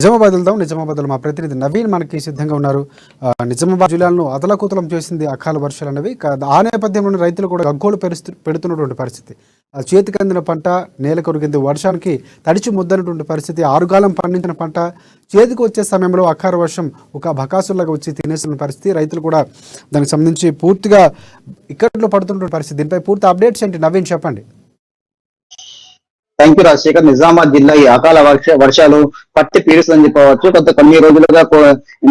నిజామాబాద్ వెళ్దాం. నిజామాబాద్లో మా ప్రతినిధి నవీన్ మనకి సిద్ధంగా ఉన్నారు. నిజామాబాద్ జిల్లాలను అతలాకుతలం చేసింది అకాల వర్షాలు అనేవి. ఆ నేపథ్యంలోనే రైతులు కూడా గగ్గోలు పెడుతున్నటువంటి పరిస్థితి. చేతికి అందిన పంట నేల కొరిగింది. వర్షానికి తడిచి ముద్దనటువంటి పరిస్థితి. ఆరుగాలం పండించిన పంట చేతికి వచ్చే సమయంలో అకాల వర్షం ఒక బకాసుల్లాగా వచ్చి తినేస్తున్న పరిస్థితి. రైతులు కూడా దానికి సంబంధించి పూర్తిగా ఇక్కట్లో పడుతున్నటువంటి పరిస్థితి. దీనిపై పూర్తి అప్డేట్స్ ఏంటి నవీన్ చెప్పండి. Thank you Rajasekhar. నిజామాబాద్ జిల్లా ఈ అకాల వర్షాలు పట్టి పీడిస్తుందని చెప్పవచ్చు. కొన్ని రోజులుగా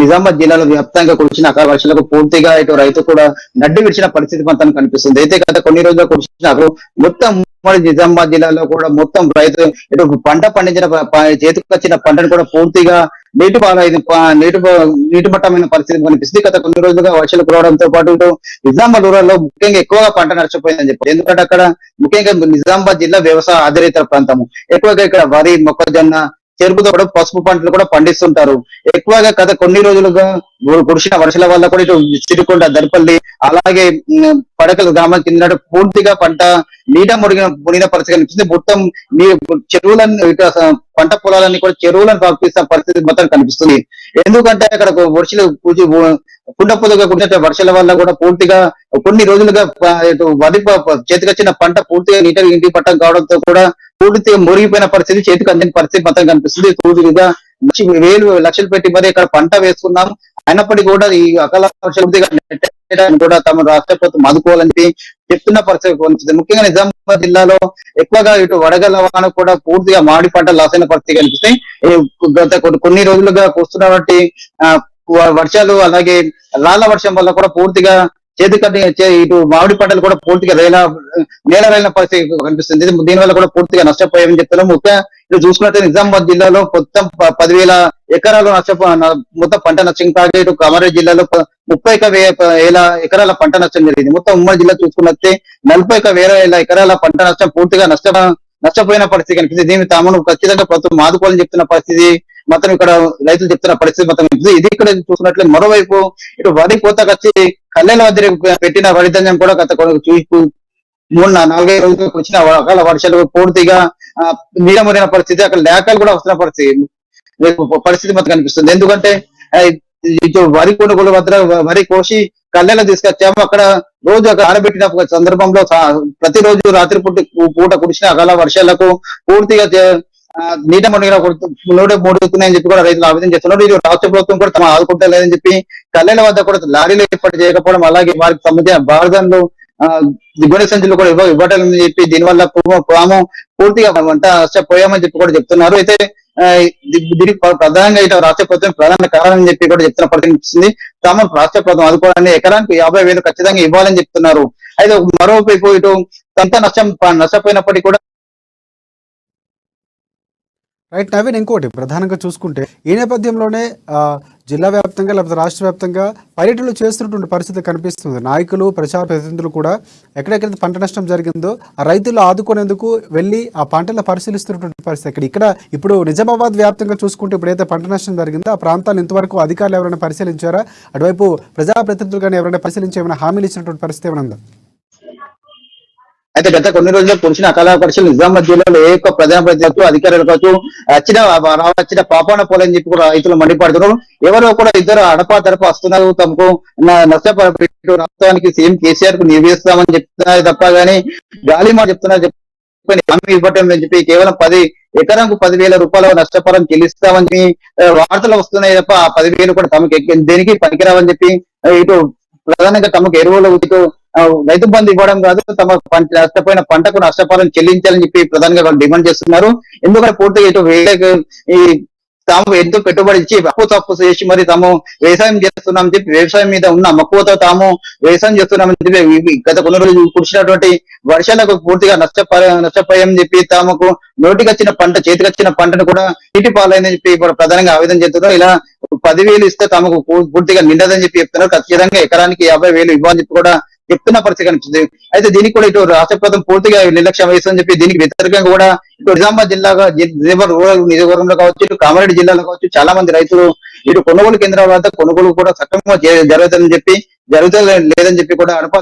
నిజామాబాద్ జిల్లాలో వ్యాప్తంగా కురిసిన అకాల వర్షాలకు పూర్తిగా ఇటు రైతు కూడా నడ్డి విడిచిన పరిస్థితి మొత్తం కనిపిస్తుంది. అయితే గత కొన్ని రోజులుగా కురిసిన మొత్తం ఉమ్మడి నిజామాబాద్ జిల్లాలో కూడా మొత్తం రైతు ఇటు పంట పండించిన చేతికి వచ్చిన పంటను కూడా పూర్తిగా నీటి మట్టమైన పరిస్థితి కనిపిస్తుంది. గత కొన్ని రోజులుగా వర్షాలు కురవడంతో పాటు ఇటు నిజామాబాద్ రూరల్ లో ముఖ్యంగా ఎక్కువగా పంట నష్టపోయిందని చెప్పారు. ఎందుకంటే అక్కడ ముఖ్యంగా నిజామాబాద్ జిల్లా వ్యవసాయ ఆధారిత ప్రాంతము. ఎక్కువగా ఇక్కడ వరి, మొక్కజొన్న, చెరుకుతో కూడా పసుపు పంటలు కూడా పండిస్తుంటారు. ఎక్కువగా గత కొన్ని రోజులుగా కురిసిన వర్షాల వల్ల కూడా ఇటు సిరికొండ, దర్పల్లి, అలాగే పడకల గ్రామం కింద పూర్తిగా పంట మునిగిన పరిస్థితి కనిపిస్తుంది. మొత్తం చెరువులన్నీ ఇటు పంట పొలాలన్నీ కూడా చెరువులను పంపిస్తున్న పరిస్థితి మొత్తం కనిపిస్తుంది. ఎందుకంటే అక్కడ వర్షాలు కుండపోతగా కురిసిన వర్షాల వల్ల కూడా పూర్తిగా కొన్ని రోజులుగా ఇటు వరి చేతికొచ్చిన పంట పూర్తిగా ఇంటి పట్టం కావడంతో కూడా పూర్తిగా మురిగిపోయిన పరిస్థితి, చేతికి అందిన పరిస్థితి మొత్తం కనిపిస్తుంది. పూర్తిగా లక్షలు పెట్టి మరి ఇక్కడ పంట వేసుకున్నాం. అయినప్పటికీ కూడా ఈ అకాల వర్షాలు కూడా తమ రాష్ట్ర ప్రభుత్వం ఆదుకోవాలని చెప్తున్న పరిస్థితి కనిపిస్తుంది. ముఖ్యంగా నిజామాబాద్ జిల్లాలో ఎక్కువగా ఇటు వడగళ్ల వాన కూడా పూర్తిగా మామిడి పంట లాస్ అయిన పరిస్థితి కనిపిస్తాయి. గత కొన్ని రోజులుగా కురుస్తున్నటువంటి వర్షాలు అలాగే రాళ్ల వర్షం వల్ల కూడా పూర్తిగా చేతికట్టి ఇటు మామిడి పంటలు కూడా పూర్తిగా నేల పరిస్థితి కనిపిస్తుంది. దీనివల్ల కూడా పూర్తిగా నష్టపోయామని చెప్తున్నాం. ముఖ్యంగా ఇటు చూసుకున్నట్లయితే నిజామాబాద్ జిల్లాలో మొత్తం 10,000 ఎకరాలు మొత్తం పంట నష్టం కాగా ఇటు కామారెడ్డి జిల్లాలో 31,000 ఎకరాల పంట నష్టం జరిగింది. మొత్తం ఉమ్మడి జిల్లా చూసుకున్నట్లయితే 41,000 ఎకరాల పంట నష్టం పూర్తిగా నష్టపోయిన పరిస్థితి కనిపిస్తుంది. దీన్ని తాము ఖచ్చితంగా ప్రభుత్వం ఆదుకోవాలని చెప్తున్న పరిస్థితి మొత్తం ఇక్కడ రైతులు చెప్తున్న పరిస్థితి మొత్తం ఇది. ఇక్కడ చూసుకున్నట్లయితే మరోవైపు ఇటు వరి కోతకు వచ్చి కళ్యాణ వద్ద పెట్టిన వరి ధాన్యం కూడా గత 3-4 రోజులకు వచ్చిన అకాల వర్షాలు పూర్తిగా నీడముడిన పరిస్థితి, అక్కడ లేఖలు కూడా వస్తున్న పరిస్థితి మొత్తం కనిపిస్తుంది. ఎందుకంటే ఇటు వరి కొనుగోలు వద్ద వరి కోసి కళ్యాణ తీసుకొచ్చాము. అక్కడ రోజు అక్కడ ఆరబెట్టిన సందర్భంలో ప్రతిరోజు రాత్రి పూట కురిసిన అకాల వర్షాలకు పూర్తిగా నీట ముడుగుతున్నాయని చెప్పి కూడా రైతులు ఆవేదన చేస్తున్నారు. ఇది రాష్ట్ర ప్రభుత్వం కూడా తమ ఆదుకుంటలేదని చెప్పి కళ్యాణ వద్ద కూడా లారీలు ఏర్పాటు చేయకపోవడం, అలాగే వారికి సంబంధించిన బార్దన్లు దిగుబడి సంచులు కూడా ఇవ్వటాలని చెప్పి దీనివల్ల తాము పూర్తిగా వంట నష్టపోయామని చెప్పి కూడా చెప్తున్నారు. అయితే దీనికి ప్రధానంగా ఇటు రాష్ట్ర ప్రభుత్వం ప్రధాన కారణం అని చెప్పి కూడా చెప్తున్న పరిస్థితి. తాము రాష్ట్ర ప్రభుత్వం ఆదుకోవాలని ఎకరానికి 50,000 ఖచ్చితంగా ఇవ్వాలని చెప్తున్నారు. అయితే మరోవైపు ఇటు కొంత నష్టపోయినప్పటికీ కూడా రైట్ నవీన్, ఇంకోటి ప్రధానంగా చూసుకుంటే ఈ నేపథ్యంలోనే జిల్లా వ్యాప్తంగా లేకపోతే రాష్ట్ర వ్యాప్తంగా పర్యటనలు చేస్తున్నటువంటి పరిస్థితి కనిపిస్తుంది. నాయకులు, ప్రచార ప్రతినిధులు కూడా ఎక్కడెక్కడైతే పంట నష్టం జరిగిందో ఆ రైతులు ఆదుకునేందుకు వెళ్ళి ఆ పంటలను పరిశీలిస్తున్నటువంటి పరిస్థితి. ఇక్కడ ఇప్పుడు నిజామాబాద్ వ్యాప్తంగా చూసుకుంటే ఇప్పుడైతే పంట నష్టం జరిగిందో ఆ ప్రాంతాలు ఇంతవరకు అధికారులు ఎవరైనా పరిశీలించారా? అటువైపు ప్రజాప్రతినిధులు కానీ ఎవరైనా పరిశీలించి ఏమైనా హామీలు ఇచ్చినటువంటి పరిస్థితి ఏమైనా ఉందా? అయితే గత కొన్ని రోజుల్లో కురిసిన అకాల వర్షాలు నిజామాబాద్ జిల్లాలో ఏ ఒక్క ప్రజాప్రతినిధులు, అధికారులు కావచ్చు వచ్చిన పాపాన పోలని చెప్పి కూడా రైతులు మండిపడుతున్నారు. ఎవరో కూడా ఇద్దరు అడపా వస్తున్నారు. తమకు నష్టపడి రాష్ట్రానికి సీఎం కేసీఆర్ కు నిర్వహిస్తామని చెప్తున్నారు తప్ప గానీ గాలి మాట చెప్తున్నారు హామీ ఇవ్వటం అని చెప్పి కేవలం ఎకరాకు 10,000 రూపాయల నష్టపరం చెల్లిస్తామని వార్తలు వస్తున్నాయి తప్ప ఆ 10,000 కూడా తమకు దేనికి పనికిరావని చెప్పి ఇటు ప్రధానంగా తమకు ఎరువులు ఇటు రైతు బంధు ఇవ్వడం కాదు, తమ నష్టపోయిన పంటకు నష్టపరం చెల్లించాలని చెప్పి ప్రధానంగా డిమాండ్ చేస్తున్నారు. ఎందుకంటే పూర్తిగా ఇటు తాము ఎంతో పెట్టుబడి ఇచ్చి తప్పు చేసి మరి తాము వ్యవసాయం చేస్తున్నామని చెప్పి వ్యవసాయం మీద ఉన్న మక్కువతో తాము వ్యవసాయం చేస్తున్నామని చెప్పి గత కొన్ని రోజులు కురిసినటువంటి వర్షాలకు పూర్తిగా నష్టపోయామని చెప్పి తమకు నోటికొచ్చిన పంట, చేతికొచ్చిన పంటను కూడా నీటి పాలైందని చెప్పి ప్రధానంగా ఆవేదన చేస్తున్నారు. ఇలా 10,000 ఇస్తే తమకు పూర్తిగా నిండదని చెప్పి చెప్తున్నారు. ఖచ్చితంగా ఎకరానికి 50,000 ఇవ్వాలని చెప్పి కూడా చెప్తున్న పరిస్థితి కనిపిస్తుంది. అయితే దీనికి కూడా ఇటు రాష్ట్ర ప్రభుత్వం పూర్తిగా నిర్లక్ష్యం వహిస్తుందని చెప్పి దీనికి వ్యతిరేకంగా కూడా ఇటు నిజామాబాద్ జిల్లాగా రూరల్ నియోజకవర్గంలో కావచ్చు, ఇటు కామారెడ్డి జిల్లాలో కావచ్చు చాలా మంది రైతులు ఇటు కొనుగోలు కేంద్రాల వద్ద కొనుగోలు కూడా సక్రమంగా జరుగుతుందని చెప్పి జరుగుతూ లేదని చెప్పి కూడా అడప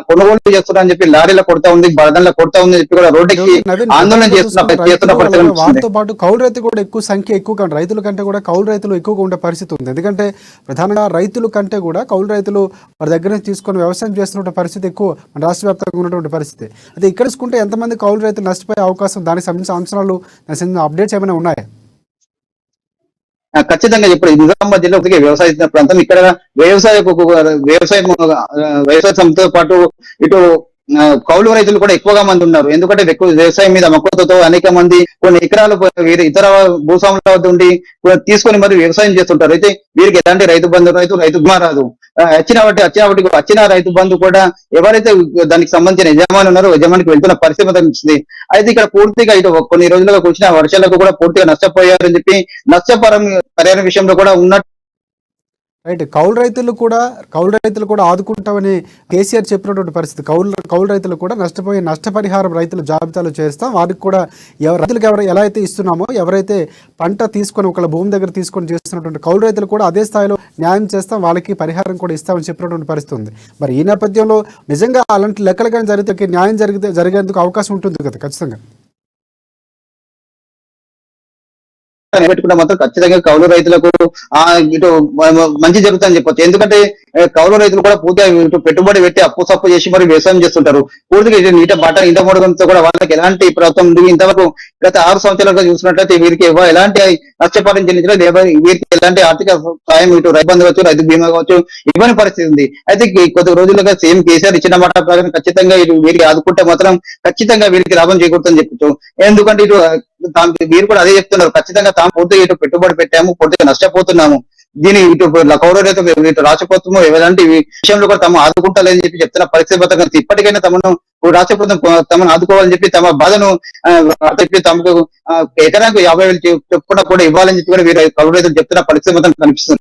కొనుగోలు చేస్తున్నారని చెప్పి లారీలో కొడతా ఉంది, బరదల్లో కొడతా ఉంది చెప్పి కూడా రోడ్డుకి నవీన్, ఆందోళన చేస్తున్న పరిస్థితి కనిపిస్తుంది. వాటితో పాటు కౌలు రైతు కూడా ఎక్కువ సంఖ్య ఎక్కువ రైతుల కంటే కూడా కౌలు రైతులు ఎక్కువగా ఉండే పరిస్థితి ఉంది. ఎందుకంటే ప్రధానంగా రైతుల కంటే కూడా కౌలు రైతులు వారి దగ్గర నుంచి తీసుకొని వ్యవసాయం చేస్తున్న పరిస్థితి ఎక్కువ మన రాష్ట్ర వ్యాప్తంగా ఉన్నటువంటి పరిస్థితి. అయితే ఇక్కడ చూసుకుంటే ఎంతమంది కౌలు రైతులు నష్టపోయే అవకాశం, దానికి సంబంధించిన అంచనాలు, దానికి సంబంధించిన అప్డేట్స్ ఏమైనా ఉన్నాయా? ఖచ్చితంగా ఇప్పుడు నిజామాబాద్ జిల్లా వ్యవసాయ ప్రాంతం. ఇక్కడ వ్యవసాయం సంస్థతో పాటు ఇటు కౌలు రైతులు కూడా ఎక్కువగా మంది ఉన్నారు. ఎందుకంటే వ్యవసాయం మీద మక్కువతో అనేక మంది కొన్ని ఎకరాలు ఇతర భూస్వాముల వద్ద ఉండి తీసుకొని మరి వ్యవసాయం చేస్తుంటారు. అయితే వీరికి ఎలాంటి రైతు బీమా రాదు. వచ్చిన రైతు బంధు కూడా ఎవరైతే దానికి సంబంధించిన యజమాని ఉన్నారో యజమానికి వెళ్తున్న పరిస్థితి కనిపిస్తుంది. అయితే ఇక్కడ పూర్తిగా ఇటు కొన్ని రోజులుగా కురిసిన వర్షాలకు కూడా పూర్తిగా నష్టపోయారని చెప్పి పరిహారం విషయంలో కూడా ఉన్నట్టు రైట్. కౌలు రైతులు కూడా ఆదుకుంటామని కేసీఆర్ చెప్పినటువంటి పరిస్థితి. కౌలు రైతులు కూడా నష్టపోయే నష్టపరిహారం రైతుల జాబితాలో చేస్తాం. వారికి కూడా రైతులకు ఎలా అయితే ఇస్తున్నామో, ఎవరైతే పంట తీసుకొని ఒకళ్ళ భూమి దగ్గర తీసుకొని చేస్తున్నటువంటి కౌలు రైతులు కూడా అదే స్థాయిలో న్యాయం చేస్తాం, వాళ్ళకి పరిహారం కూడా ఇస్తామని చెప్పినటువంటి పరిస్థితి ఉంది. మరి ఈ నేపథ్యంలో నిజంగా అలాంటి లెక్కలు కానీ జరిగితే న్యాయం జరిగేందుకు అవకాశం ఉంటుంది కదా ఖచ్చితంగా. పెట్టుకుంటే మాత్రం ఖచ్చితంగా కౌలు రైతులకు ఇటు మంచి జరుగుతుందని చెప్పొచ్చు. ఎందుకంటే కౌలు రైతులు కూడా పూర్తిగా ఇటు పెట్టుబడి పెట్టి అప్పు చేసి మరి వ్యవసాయం చేస్తుంటారు. పూర్తిగా ఇటు ఇంత మూడడంతో కూడా వాళ్ళకి ఎలాంటి ప్రభుత్వం ఇంతవరకు గత 6 సంవత్సరాలుగా చూసినట్లయితే వీరికి ఎలాంటి నష్టపరిహారం చెల్లించలేదు. వీరికి ఎలాంటి ఆర్థిక సాయం ఇటు రైతు బంధు కావచ్చు, రైతు బీమా కావచ్చు ఇవ్వని పరిస్థితి ఉంది. అయితే కొద్ది రోజులుగా సీఎం కేసీఆర్ ఇచ్చిన మాట ప్రకారం ఖచ్చితంగా ఇటు వీరికి ఆదుకుంటే మాత్రం ఖచ్చితంగా వీరికి లాభం చేకూరుతుందని చెప్పొచ్చు. ఎందుకంటే ఇటు వీరు కూడా అదే చెప్తున్నారు, ఖచ్చితంగా తాము పూర్తిగా ఇటు పెట్టుబడి పెట్టాము, పూర్తిగా నష్టపోతున్నాము, దీని ఇటు కౌలు రైతు ఇటు రాష్ట్ర ప్రభుత్వం ఎలాంటి విషయంలో కూడా తమ ఆదుకుంటారని చెప్పి చెప్తున్న పరిస్థితి. ఇప్పటికైనా రాష్ట్ర ప్రభుత్వం తమను ఆదుకోవాలని చెప్పి తమ బాధను తమకు ఎకరాకు 50,000 చెప్పుకున్నా కూడా ఇవ్వాలని చెప్పి కూడా వీరు కౌలు రైతులు చెప్తున్న పరిస్థితి కనిపిస్తుంది.